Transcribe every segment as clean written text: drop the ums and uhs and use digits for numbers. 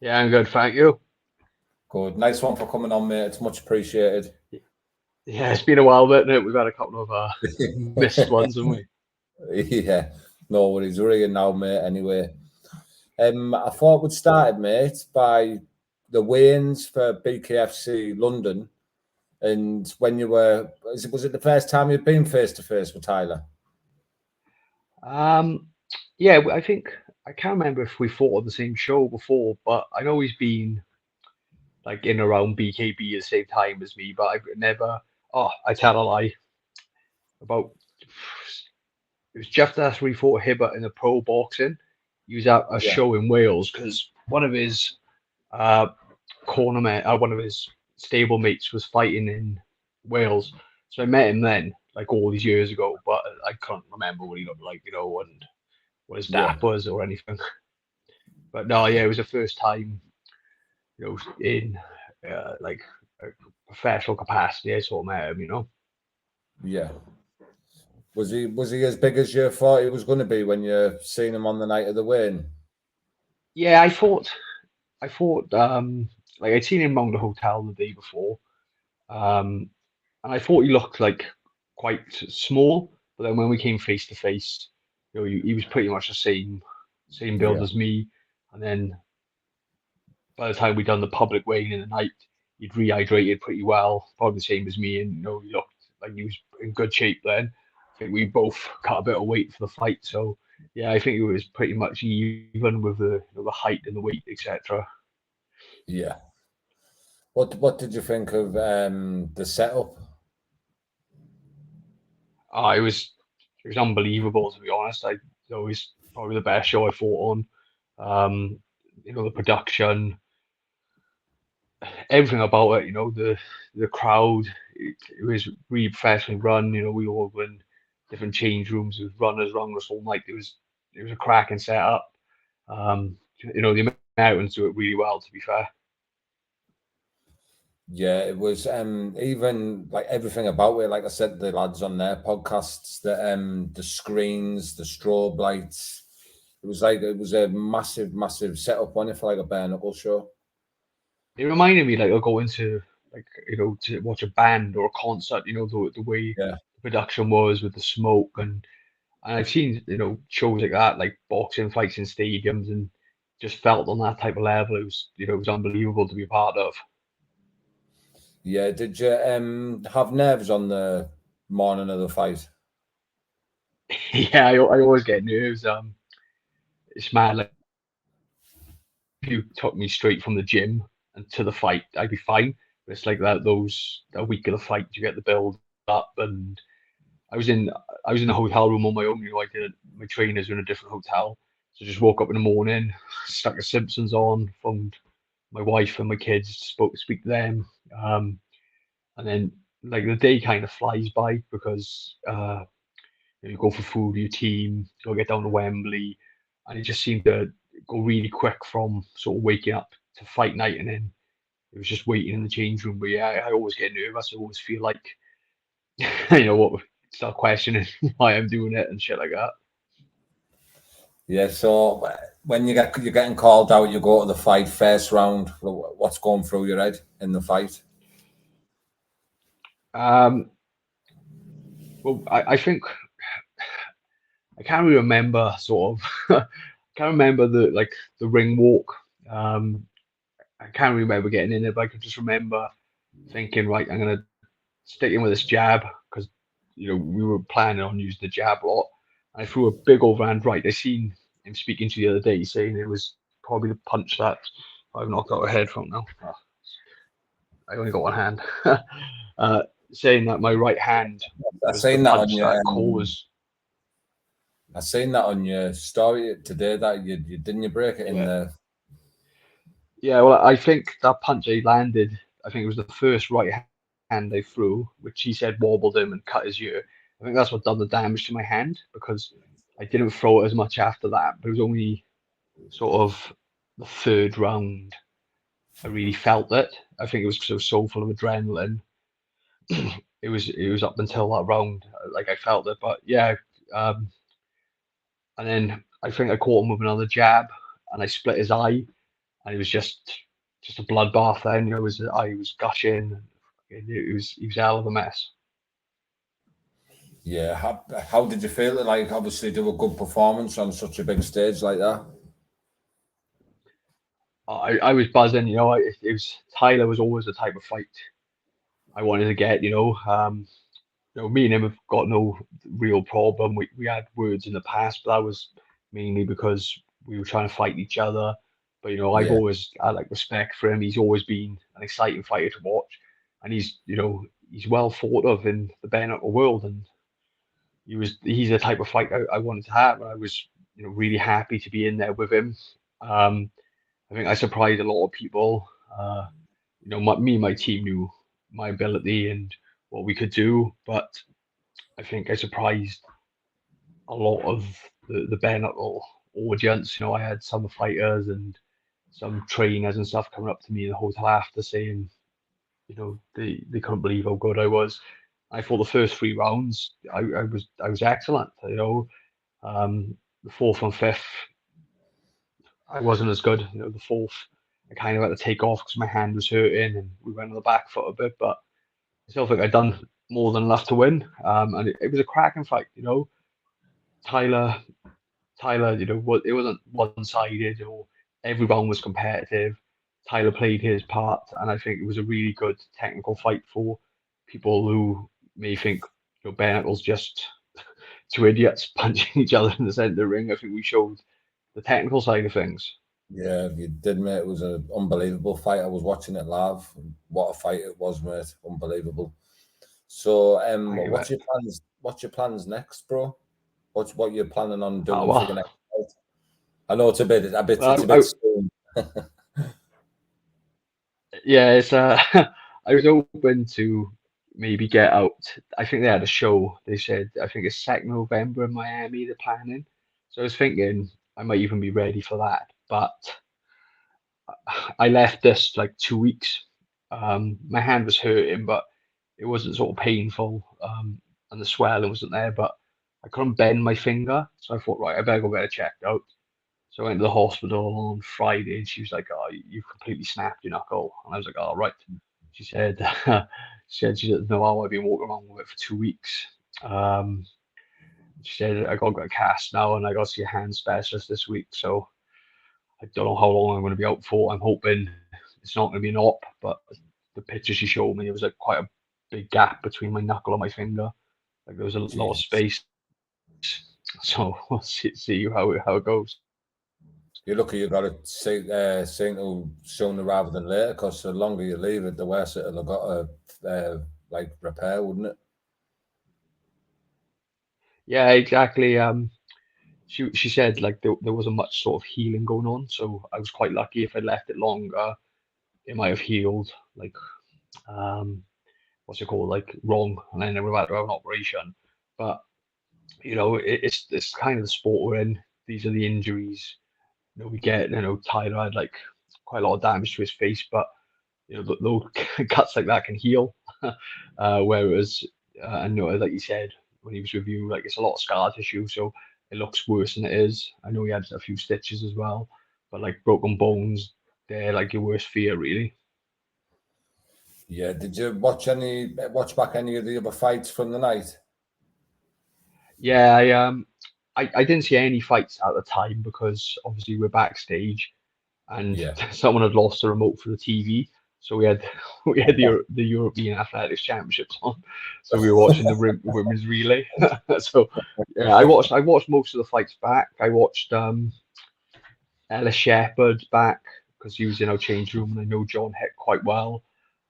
Yeah, I'm good, thank you. Good. Nice one for coming on, mate. It's much appreciated. Yeah, it's been a while, but we've had a couple of missed ones, haven't we? Yeah, no worries. We're here now, mate. Anyway, I thought we'd started, mate, by the weigh-ins for BKFC London. And when you were, was it the first time you'd been face to face with Tyler? Um, yeah, I think I can't remember if we fought on the same show before, but I know he's been like in around BKB at the same time as me, but I've never. Oh, I tell a lie. About it was just after we fought Hibbert in the pro boxing. He was at a Yeah, show in Wales because one of his uh one of his stable mates was fighting in Wales. So I met him then, like all these years ago, but I can't remember what he looked like, and what his yeah, dap was or anything. But no, yeah, it was the first time, in like a professional capacity I saw met him. yeah. Was he as big as you thought he was going to be when you seen him on the night of the weigh-in? Yeah, I thought like I'd seen him around the hotel the day before, um, and I thought he looked like quite small, but then when we came face to face, he was pretty much the same build Yeah, as me. And then by the time we'd done the public weigh-in in the night, he'd rehydrated pretty well, probably the same as me, and he looked like he was in good shape then. I think we both cut a bit of weight for the fight, so yeah, I think it was pretty much even with the height and the weight, etc. yeah. What did you think of the setup? It was unbelievable, to be honest. It was probably the best show I fought on. The production, everything about it. The crowd. It was really professionally run. We all were in different change rooms with runners around us all night. It was a cracking setup. The Americans do it really well, to be fair. Yeah, it was even like everything about it, like I said, the lads on their podcasts, the screens, the strobe lights. It was a massive setup on it for like a bare knuckle show. It reminded me like of going to like to watch a band or a concert. The way Yeah. the production was with the smoke and I've seen shows like that, like boxing fights in stadiums, and just felt on that type of level. It was unbelievable to be a part of. Yeah. Did you have nerves on the morning of the fight? Yeah, I always get nerves. It's mad. Like if you took me straight from the gym and to the fight, I'd be fine. But it's like that week of the fight, you get the build up, and I was in I was in a hotel room on my own. My trainers were in a different hotel, so just woke up in the morning, stuck the Simpsons on, phoned my wife and my kids, speak to them, um, and then like the day kind of flies by because you go for food with your team, go get down to Wembley, and it just seemed to go really quick from sort of waking up to fight night, and then it was just waiting in the change room. But yeah, I always get nervous. I always feel like what start questioning why I'm doing it and shit like that. Yeah. So when you're getting called out, you go to the fight first round. What's going through your head in the fight? Um, well, I think I can't really remember sort of. I can't remember the ring walk. Um, I can't remember getting in it, but I can just remember thinking, right, I'm gonna stick in with this jab because we were planning on using the jab a lot. I threw a big overhand right. I seen him speaking to you the other day, saying it was probably the punch that I've knocked out a head from now. Oh, I only got one hand. uh, Saying that my right hand I was the seen that on punch your that caused. I seen that on your story today that you didn't you break it in Yeah, the yeah. Well, I think that punch I landed. I think it was the first right hand I threw, which he said wobbled him and cut his ear. I think that's what done the damage to my hand because I didn't throw it as much after that. But it was only sort of the third round I really felt it. I think it was so full of adrenaline. It was up until that round, like I felt it. But yeah, and then I think I caught him with another jab, and I split his eye. and it was just a bloodbath. Then I was gushing. It was a hell of a mess. Yeah. How did you feel? Like, obviously, do a good performance on such a big stage like that. I was buzzing. It was Tyler was always the type of fight I wanted to get. Me and him have got no real problem. We had words in the past, but that was mainly because we were trying to fight each other. But I've Yeah. always had like respect for him. He's always been an exciting fighter to watch, and he's well thought of in the bare knuckle world, and he's the type of fight I wanted to have, and I was really happy to be in there with him. Um, I think I surprised a lot of people. Me and my team knew my ability and what we could do, but I think I surprised a lot of the bare knuckle audience. I had some fighters and some trainers and stuff coming up to me in the hotel after saying, they couldn't believe how good I was. I thought the first 3 rounds I was excellent. The fourth and fifth I wasn't as good. The fourth I kind of had to take off because my hand was hurting and we went on the back foot a bit, but I still think I'd done more than enough to win. And it was a cracking fight. Tyler Tyler, it wasn't one-sided or every round was competitive. Tyler played his part, and I think it was a really good technical fight for people who may think, bare knuckles just two idiots punching each other in the centre of the ring. I think we showed the technical side of things. Yeah, you did, mate. It was an unbelievable fight. I was watching it live. What a fight it was, mate. Unbelievable. So, Thank you, what's mate. your plans? What's your plans next, bro? What you're planning on doing for your Well, next fight? I know it's a well, bit soon. yeah, it's I was hoping to maybe get out. I think they had a show. They said I think it's 2nd November in Miami. They're planning, so I was thinking I might even be ready for that. But I left this like 2 weeks. My hand was hurting, but it wasn't sort of painful, and the swelling wasn't there. But I couldn't bend my finger, so I thought, right, I better go get it checked out. So I went to the hospital on Friday, and she was like, "Oh, you completely snapped your knuckle." And I was like, "Oh, right." She said, she doesn't know how I've been walking around with it for 2 weeks. Um, she said I got to get a cast now, and I got to see a hand specialist this week. So I don't know how long I'm going to be out for. I'm hoping it's not going to be an op, but the picture she showed me, it was like quite a big gap between my knuckle and my finger. Like there was a lot of Jesus. space. So we'll see how it goes. You're lucky you got it signal sooner rather than later, because the longer you leave it, the worse it'll have got to like repair, wouldn't it? Yeah, exactly. She said like there wasn't much sort of healing going on, so I was quite lucky. If I left it longer, it might have healed like um what's it called, like wrong, and then I would have had to have an operation. But it's kind of the sport we're in. These are the injuries we get. Tyler had like quite a lot of damage to his face, but those cuts like that can heal. Whereas, and like you said when he was with you, like it's a lot of scar tissue, so it looks worse than it is. I know he had a few stitches as well, but like broken bones, they're like your worst fear, really. Yeah. Did you watch back any of the other fights from the night? Yeah, I didn't see any fights at the time because obviously we're backstage and Yeah. someone had lost the remote for the TV. So we had the European Athletics Championships on, so we were watching the women's relay. So yeah, I watched most of the fights back. I watched Ella Shepherd back because he was in our change room and I know John Heck quite well.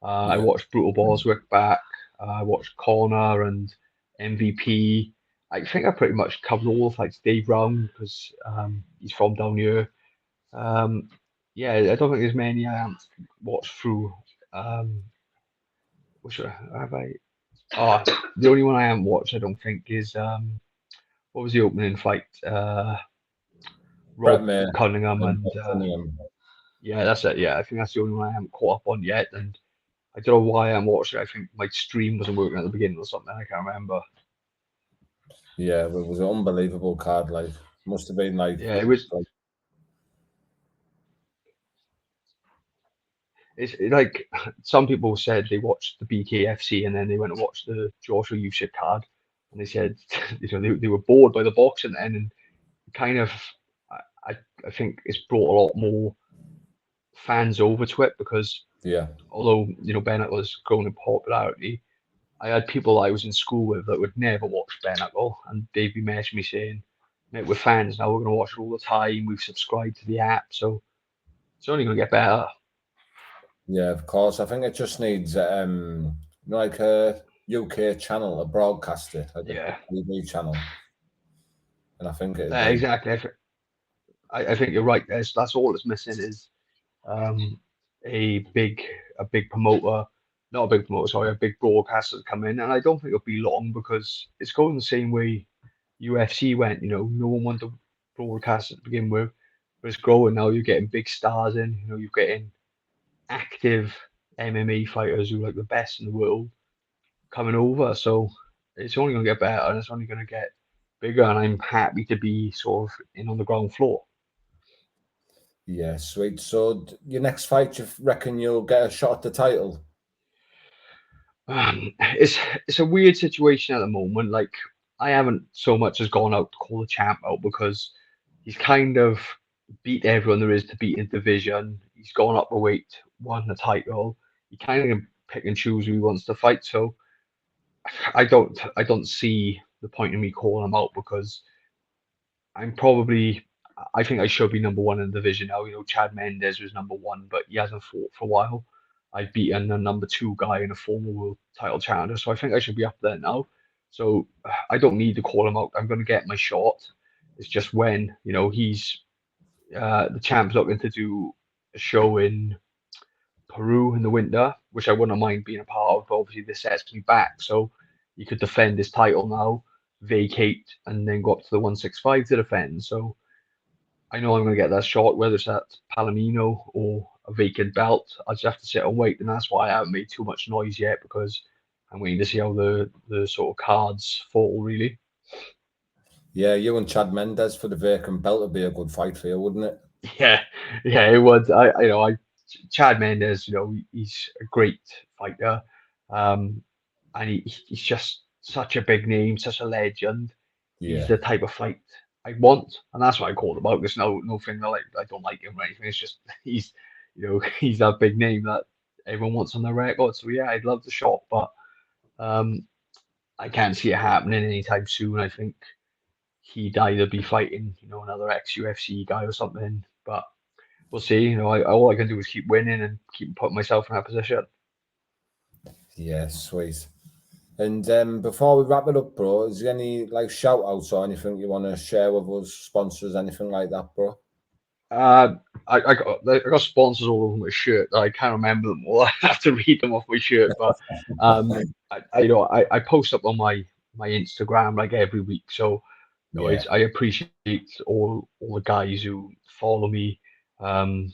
I Yeah. watched Brutal Boswick back. I watched Connor and MVP. I think I pretty much covered all the fights. Dave Brown because he's from down here. Um, yeah, I don't think there's many I haven't watched through. Um, which have I? Oh, the only one I haven't watched, I don't think, is what was the opening fight? Brett Rob May Cunningham and and Cunningham. yeah, that's it. Yeah, I think that's the only one I haven't caught up on yet, and I don't know why I'm watching. I think my stream wasn't working at the beginning or something. I can't remember. Yeah, it was an unbelievable card. Like, must have been Yeah, it was. like it's like some people said they watched the BKFC and then they went to watch the Joshua Usyk card, and they said they were bored by the boxing then, and kind of I I think it's brought a lot more fans over to it because Yeah. although Bennett was growing in popularity, I had people I was in school with that would never watch Bennett, and they'd be messaging me saying, "Mate, we're fans now. We're going to watch it all the time. We've subscribed to the app, so it's only going to get better." Yeah, of course. I think it just needs like a UK channel, a broadcaster, like a Yeah, TV channel, and I think it'd be. exactly. I think you're right. That's all it's missing is um, a big a big promoter, not a big promoter, sorry, a big broadcaster to come in, and I don't think it'll be long because it's going the same way UFC went. No one wanted to broadcast it to begin with, but it's growing now. You're getting big stars in. You're getting active MMA fighters who are like the best in the world coming over. So it's only going to get better and it's only going to get bigger. And I'm happy to be sort of in on the ground floor. Yeah, sweet. So your next fight, you reckon you'll get a shot at the title? It's a weird situation at the moment. Like I haven't so much as gone out to call the champ out because he's kind of beat everyone there is to beat in division. He's gone up a weight, won the title. He kind of can pick and choose who he wants to fight. So I don't see the point in me calling him out because I'm probably I think I should be number one in the division now. Chad Mendes was number one, but he hasn't fought for a while. I've beaten a number two guy in a former world title challenger, so I think I should be up there now. So I don't need to call him out. I'm going to get my shot. It's just when he's the champ's looking to do a show in Peru in the winter, which I wouldn't mind being a part of, but obviously this sets me back. So you could defend his title now, vacate, and then go up to the 165 to defend. So I know I'm going to get that shot, whether it's at Palomino or a vacant belt. I just have to sit and wait, and that's why I haven't made too much noise yet because I'm waiting to see how the sort of cards fall, really. Yeah, you and Chad Mendes for the vacant belt would be a good fight for you, wouldn't it? Yeah, yeah, it would. Chad Mendes, he's a great fighter, and he's just such a big name, such a legend. He's Yeah. the type of fight I want, and that's what I called him out. There's no thing that like I don't like him or anything. It's just he's that big name that everyone wants on their record. So yeah, I'd love the shot, but um, I can't see it happening anytime soon. I think he'd either be fighting, another ex-UFC guy or something, but we'll see. All I can do is keep winning and keep putting myself in that position. Yeah, sweet. And before we wrap it up, bro, is there any like shout outs or anything you want to share with us, sponsors, anything like that, bro? Uh, I got sponsors all over my shirt. I can't remember them all. I have to read them off my shirt. But I post up on my Instagram like every week. So Yeah. I appreciate all the guys who follow me. Um,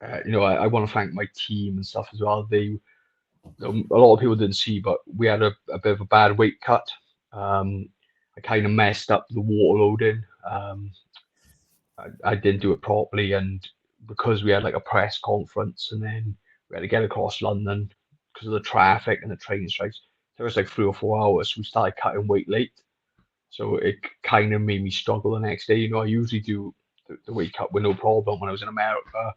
I want to thank my team and stuff as well. A lot of people didn't see, but we had a bit of a bad weight cut. I kind of messed up the water loading. I didn't do it properly, and because we had like a press conference, and then we had to get across London because of the traffic and the train strikes. There was like 3 or 4 hours. We started cutting weight late, so it kind of made me struggle the next day. I usually do the weight cut with no problem when I was in America.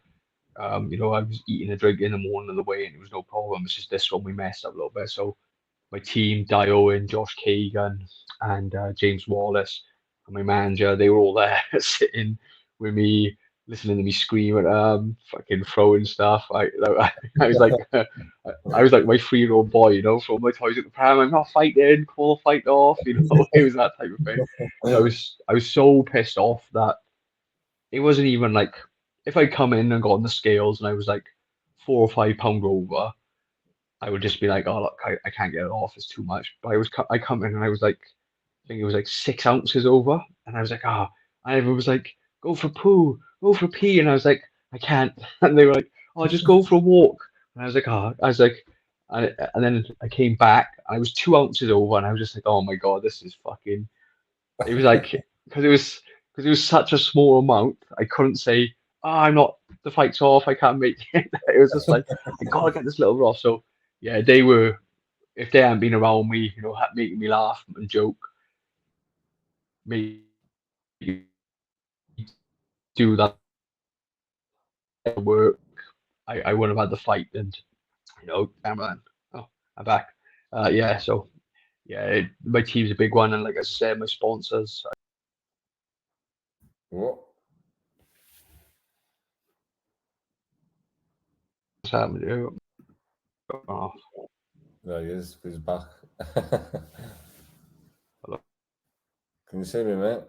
I was eating a drink in the morning of the way, and it was no problem. It's just this one we messed up a little bit. So my team, Di Owen, Josh Kagan, and James Wallace, and my manager, they were all there sitting with me, listening to me scream at fucking throwing stuff. I was like, I was like my 3-year-old boy, throwing my toys at the pram. I'm not fighting, call the fight off. It was that type of thing. I was so pissed off that it wasn't even like if I come in and got on the scales and I was like 4 or 5 pound over, I would just be like, oh look, I can't get it off. It's too much. But I come in and I was like, I think it was like 6 ounces over, and I was like, ah, and everyone was like, go for poo, go for pee, and I was like, I can't, and they were like, oh, just go for a walk, and I was like, ah, I was like, and then I came back, I was 2 ounces over, and I was just like, oh my god, this is fucking. It was like because it was such a small amount, I couldn't say, oh, I'm not the fight's off, I can't make it. It was just like, I gotta get this little off. So yeah, they were, if they hadn't been around me, making me laugh and joke, me do that work, I wouldn't have had the fight. And camera, oh, I'm back. Yeah, so yeah, my team's a big one, and like I said, my sponsors. What? Oh, There he is. He's back. hello. Can you see me, mate?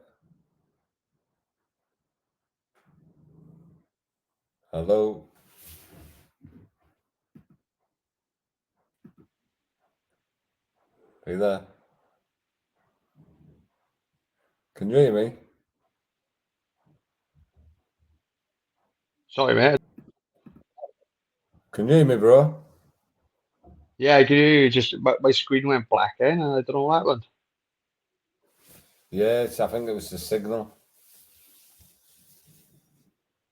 Hello. Are you there? Can you hear me? Sorry, mate. Can you hear me, bro? Yeah, I can hear you. Just my screen went black, and I don't know what happened. Yeah, I think it was the signal.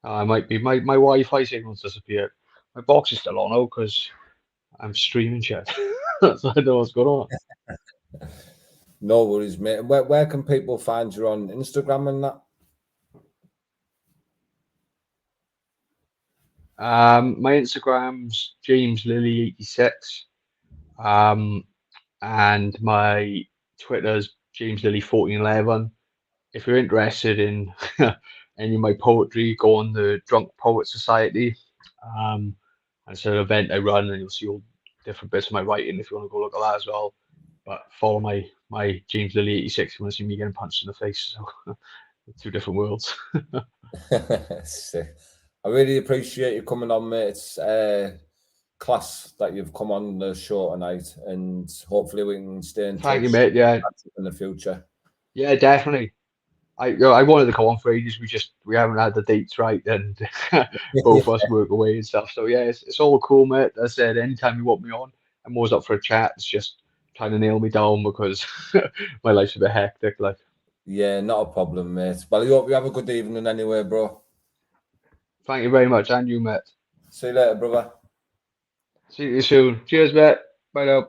It might be my Wi-Fi signal's disappeared. My box is still on though because I'm streaming shit. So I don't know what's going on. No worries, mate. Where can people find you on Instagram and that? My Instagram's James Lilley 86. And my Twitter's James Lilley 1411. If you're interested in any of my poetry, go on the Drunk Poet Society. It's an event I run, and you'll see all different bits of my writing if you want to go look at that as well. But follow my James Lilley 86 if you want to see me getting punched in the face. So two different worlds. Sick. I really appreciate you coming on, mate. It's class that you've come on the show tonight, and hopefully we can stay in touch. Thank you, mate. Yeah, in the future. Yeah, definitely. I wanted to come on for ages. We haven't had the dates right, and both of us work away and stuff. So yeah, it's all cool, mate. As I said, anytime you want me on, I'm always up for a chat. It's just trying to nail me down because my life's a bit hectic. Like, yeah, not a problem, mate. Well, I hope you have a good evening anyway, bro. thank you very much, and you, mate. See you later, brother. See you soon. Cheers, mate. Bye now.